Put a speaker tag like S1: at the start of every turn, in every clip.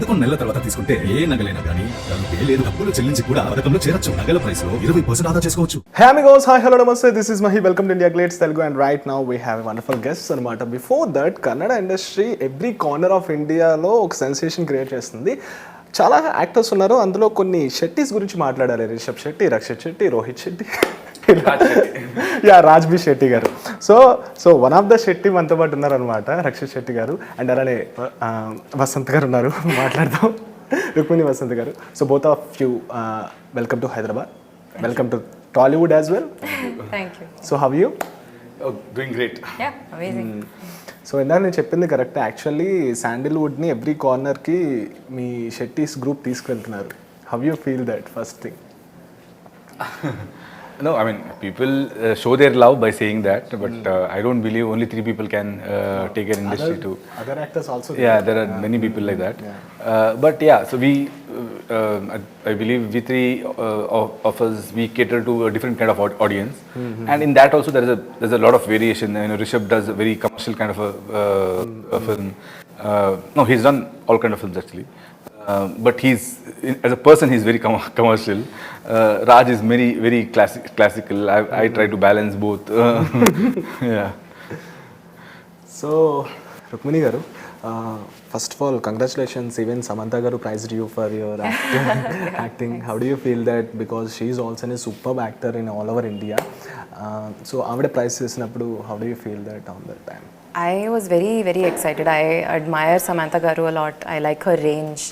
S1: 11 నెలల తర్వాత తీసుకుంటే ఏ నగలైనా కానీ దానికి లేదు డబ్బులు చెల్లించి కూడా పథకంలో చేరొచ్చు. నగల ప్రైస్ లో 20% ఆదా చేసుకోవచ్చు.
S2: Hey amigos, hi, hello, namaste. This is Mahi. Welcome to IndiaGlitzTelugu, and right now we have a wonderful guest anamata. Before that, Kannada industry every corner of India లో ఒక సెన్సేషన్ క్రియేట్ చేస్తుంది. చాలా actors ఉన్నారు, అందులో కొన్ని షెట్టీస్ గురించి మాట్లాడాలి. రిషబ్ శెట్టి, రక్షిత్ శెట్టి, రోహిత్ శెట్టి, రాజ్బీ శెట్టి గారు. So one of the Shetty మనతో పాటు ఉన్నారనమాట, రక్షిత్ శెట్టి గారు. అండ్ అలానే వసంత్ గారు ఉన్నారు, మాట్లాడదాం. రుక్మిణి వసంత్ గారు. So both of you welcome to Hyderabad, welcome to Tollywood as well.
S3: Thank you.
S2: So how are you?
S4: Oh, doing great.
S3: Yeah, amazing.
S2: So ఇందాక నేను చెప్పింది కరెక్ట్. యాక్చువల్లీ శాండిల్వుడ్ని ఎవ్రీ కార్నర్కి మీ షెట్టీస్ గ్రూప్ తీసుకెళ్తున్నారు. How you feel that first thing?
S4: No, I mean, people show their love by saying that, but I don't believe only 3 people can take an industry to.
S2: Other actors also.
S4: Yeah, there are many people like that. But yeah, so we, I believe we 3 of us, we cater to a different kind of audience, and in that also there's a lot of variation. You know, Rishabh does a very commercial kind of a film. No, he's done all kind of films actually. But as a person, he's very commercial. Raj is very classical. I try to balance both. Yeah.
S2: So, Rukmini garu, first of all, congratulations. Even Samantha garu prized you for your acting. How do you feel that? Because she is also a superb actor in all over India. So, avade prize chesinappudu, how do you feel that on that time?
S3: I was very excited. I admire Samantha Garu a lot. I like her range,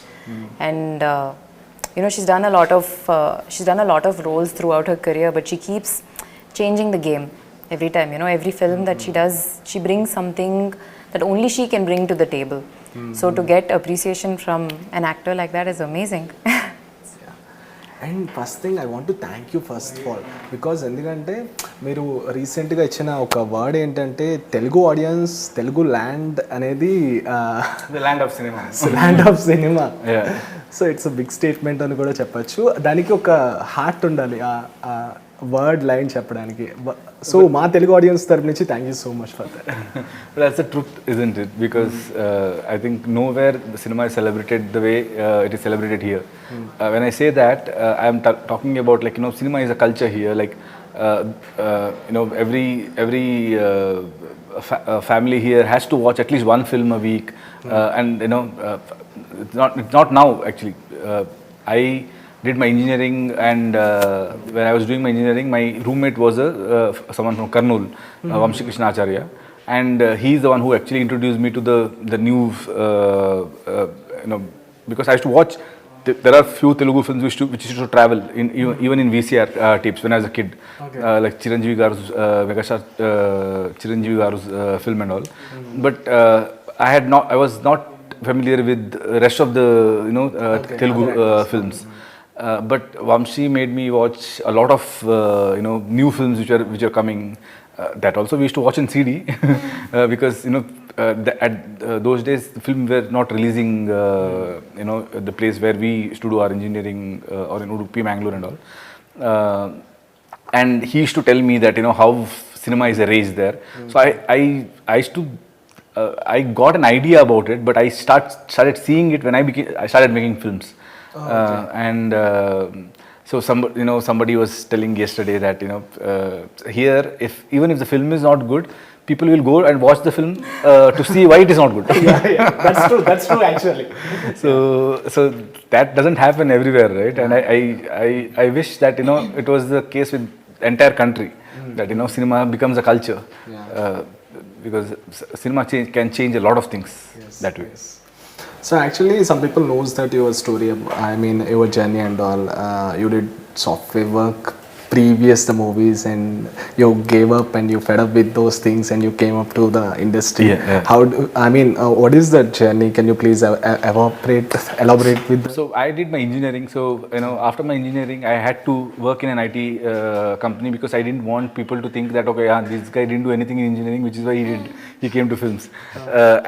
S3: and you know, she's done a lot of roles throughout her career, but she keeps changing the game every time. You know, every film that she does, she brings something that only she can bring to the table. So to get appreciation from an actor like that is amazing.
S2: And first thing I want to thank you first of all, because ఎందుకంటే మీరు రీసెంట్గా ఇచ్చిన ఒక word ఏంటంటే Telugu audience, Telugu land అనేది
S4: The land of cinema.
S2: Land of cinema.
S4: Yeah.
S2: So it's a big statement అని కూడా చెప్పచ్చు. దానికి ఒక హార్ట్ ఉండాలి ఆ వర్డ్ లైన్ చెప్పడానికి. సో మా తెలుగు ఆడియన్స్ తరపు నుంచి thank you so much for that.
S4: But that's the truth, isn't it? Because I think nowhere the cinema is celebrated the way it is celebrated here. When I say that, I am talking about, like, you know, cinema is a culture here. Like, you know, every family here has to watch at least one film a week. And you know, it's not now actually. I did my engineering, and when I was doing my engineering, my roommate was someone from Karnool, Rashmika Acharya, and he's the one who actually introduced me to the new, you know, because I used to watch. There are few Telugu films which used to travel even in VCR tapes when I was a kid. Okay. Like Chiranjeevi Garu's Megastar Chiranjeevi Garu's film and all. But I was not familiar with the rest of the, you know, Telugu films. But Vamshi made me watch a lot of you know, new films which are coming. That also we used to watch in CD because, you know, at those days the film were not releasing, you know, the place where we used to do our engineering, or in Udupi, Mangalore and all. And he used to tell me that, you know, how cinema is a rage there. So I used to I got an idea about it, but I started seeing it when I started making films. And so somebody was telling yesterday that, you know, here even if the film is not good, people will go and watch the film to see why it is not good.
S2: Yeah, that's true actually.
S4: So that doesn't happen everywhere, right? And I wish that, you know, it was the case with the entire country, that, you know, cinema becomes a culture. Because cinema can change a lot of things that way.
S2: Yes. So actually, some people knows that your story, I mean, your journey and all. You did software work previous the movies, and you gave up and you fed up with those things and you came up to the industry. What is that journey? Can you please elaborate with that?
S4: So I did my engineering. So, you know, after my engineering, I had to work in an IT company, because I didn't want people to think that, okay, this guy didn't do anything in engineering, which is why he came to films.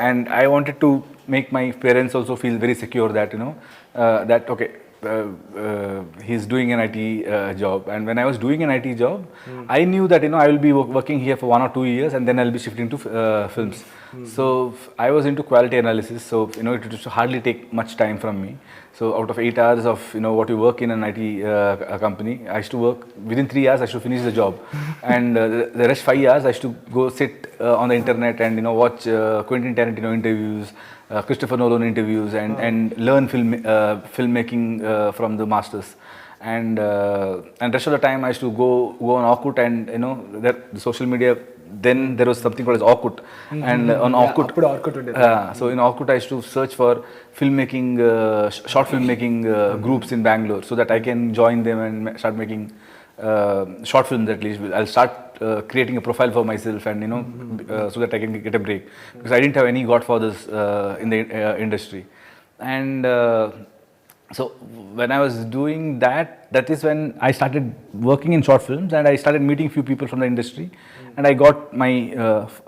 S4: And I wanted to make my parents also feel very secure that, you know, that, okay, he's doing an IT job, and when I was doing an IT job, I knew that I will be working here for 1 or 2 years, and then I'll be shifting to films. So I was into quality analysis, so it would hardly take much time from me. So out of 8 hours of what you work in an IT company, I used to work within 3 hours. I should finish the job, and the rest 5 hours I used to go sit on the internet and watch Quentin Tarantino interviews, Christopher Nolan interviews, and learn filmmaking from the masters. And rest of the time I used to go on Orkut, and that the social media. Then there was something called as Orkut, and on Orkut, so in Orkut I used to search for filmmaking, short filmmaking groups in Bangalore, so that I can join them and start making short films. At least I'll start creating a profile for myself, and so that I can get a break, because I didn't have any godfathers in the industry. And so when I was doing that, that is when I started working in short films, and I started meeting few people from the industry, and I got my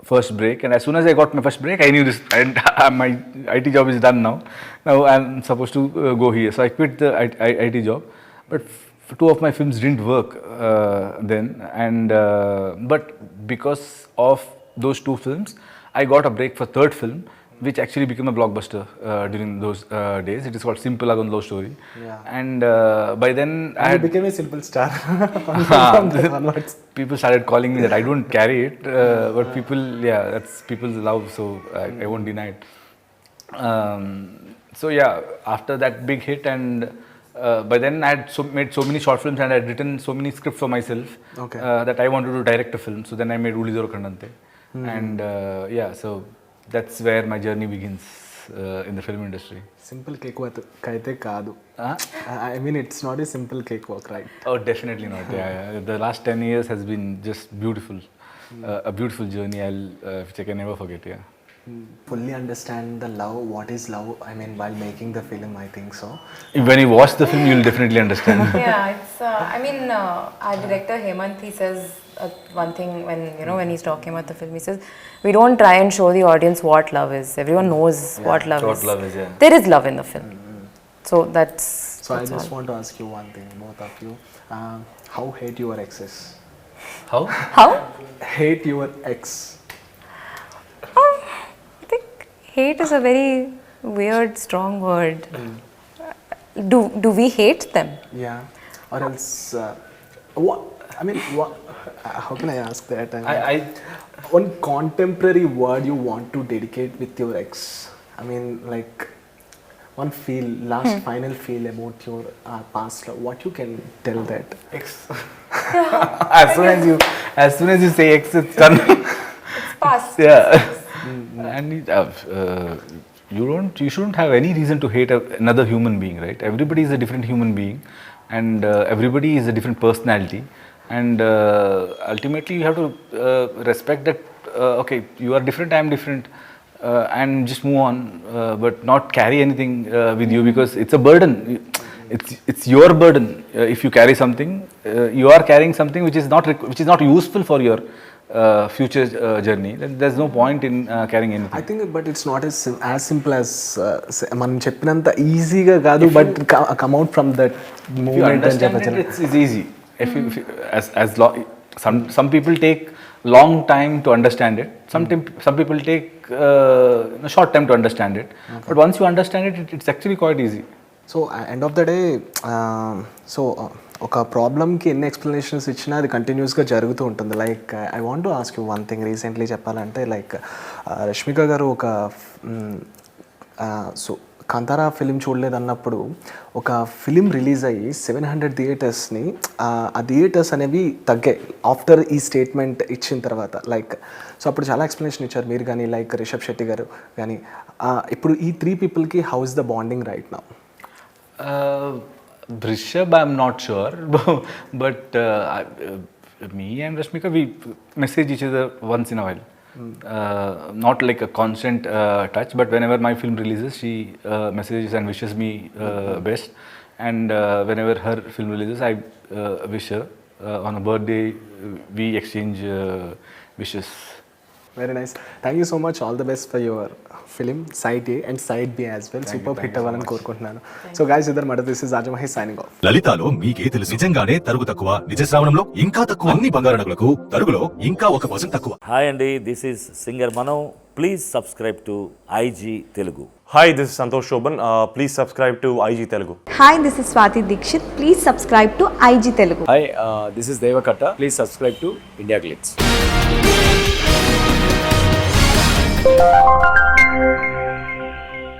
S4: first break. And as soon as I got my first break, I knew this, and my IT job is done now. Now I'm supposed to go here. So I quit the IT job, but two of my films didn't work then, and but because of those two films, I got a break for third film, which actually became a blockbuster during those days. It is called Simple Agon Love Story.
S2: Yeah.
S4: And by then I
S2: You
S4: had
S2: became a simple star from then onwards.
S4: people started calling me that. I don't carry it, but people, that's people's love, so I won't deny it. So yeah, after that big hit, and by then I had made so many short films, and I had written so many scripts for myself,
S2: Okay.
S4: that I wanted to direct a film. So then I made Ulidoro Kandante, and so that's where my journey begins in the film industry.
S2: Simple cakewalk kaite kaadu. I mean, it's not a simple cakewalk, right?
S4: Oh, definitely not. Yeah. The last 10 years has been just beautiful, a beautiful journey. Which I can never forget. Yeah.
S2: Fully understand the love. What is love? I mean, while making the film, I think so.
S4: When you watch the film, you'll definitely understand.
S3: Yeah, it's. I mean, our director Hemant, he says one thing when he's talking about the film. He says, "We don't try and show the audience what love is. Everyone knows what love is.
S4: What love is, yeah.
S3: There is love in the film. So that's.
S2: So I just want to ask you one thing, both of you. How hate your exes?
S4: How?
S3: How?
S2: Hate your ex.
S3: I think hate is a very weird, strong word. Do we hate them?
S2: Yeah. Or else, what? I mean, what? How can I ask that?
S4: I
S2: One contemporary word you want to dedicate with your ex. I mean, like one final feel about your past love. What you can tell that?
S4: X. as soon as you say X, it's done.
S3: It's past.
S4: Yeah. And you shouldn't have any reason to hate another human being, right? Everybody is a different human being, and everybody is a different personality, and ultimately you have to respect that. Okay, you are different, I am different, and just move on, but not carry anything with you, because it's a burden. It's your burden. If you carry something, you are carrying something which is not useful for your future journey. Then there's no point in carrying anything.
S2: I think, but it's not as simple as మనం చెప్పినంత ఈజీగా కాదు, but come out from that
S4: If you
S2: moment and
S4: understand
S2: చెప్పచ్చు.
S4: it, it's easy. If some people take long time to understand it. Some people take a short time to understand it. But once you understand it, it's actually quite easy.
S2: So end of the day ఒక ప్రాబ్లమ్కి ఎన్ని explanations ఇచ్చినా అది కంటిన్యూస్గా జరుగుతూ ఉంటుంది. Like I want to ask you one thing. Recently చెప్పాలంటే like Rashmika గారు ఒక సో కాంతారా ఫిలిం చూడలేదన్నప్పుడు ఒక ఫిలిం రిలీజ్ అయ్యి 700 థియేటర్స్ని ఆ థియేటర్స్ అనేవి తగ్గాయి ఆఫ్టర్ ఈ స్టేట్మెంట్ ఇచ్చిన తర్వాత. లైక్ సో అప్పుడు చాలా ఎక్స్ప్లెనేషన్ ఇచ్చారు మీరు కానీ, లైక్ రిషబ్ శెట్టి గారు కానీ. ఇప్పుడు ఈ 3 పీపుల్కి how is the bonding right now?
S4: Rishabh, I'm not sure, but me and Rashmika, we message each other once in a while. Not like a constant touch, but whenever my film releases, she messages and wishes me best. And whenever her film releases, I wish her. On a birthday, we exchange wishes.
S2: Very nice. Thank you so much. All the best for your film, Side A and Side B as well. Super hit అవ్వాలని కోరుకుంటున్నాను. So guys, ఇద్దరు మాట this is Ajay Mahesh signing off.
S1: లలితాలో మీకే తెలుసు నిజంగానే తరుగు తక్కువ, నిజ శ్రావణంలో ఇంకా తక్కువ, అన్ని బంగారు నగలకు తరుగులో ఇంకా 1% తక్కువ.
S5: హాయ్ అండి, this is singer Mano. Please subscribe to IG Telugu.
S6: Hi, this is Santosh Shoban. Please subscribe to IG Telugu.
S7: Hi, this is Swati Dikshit. Please subscribe to IG Telugu.
S8: Hi, this is Devakatta. Please subscribe to IndiaGlitz.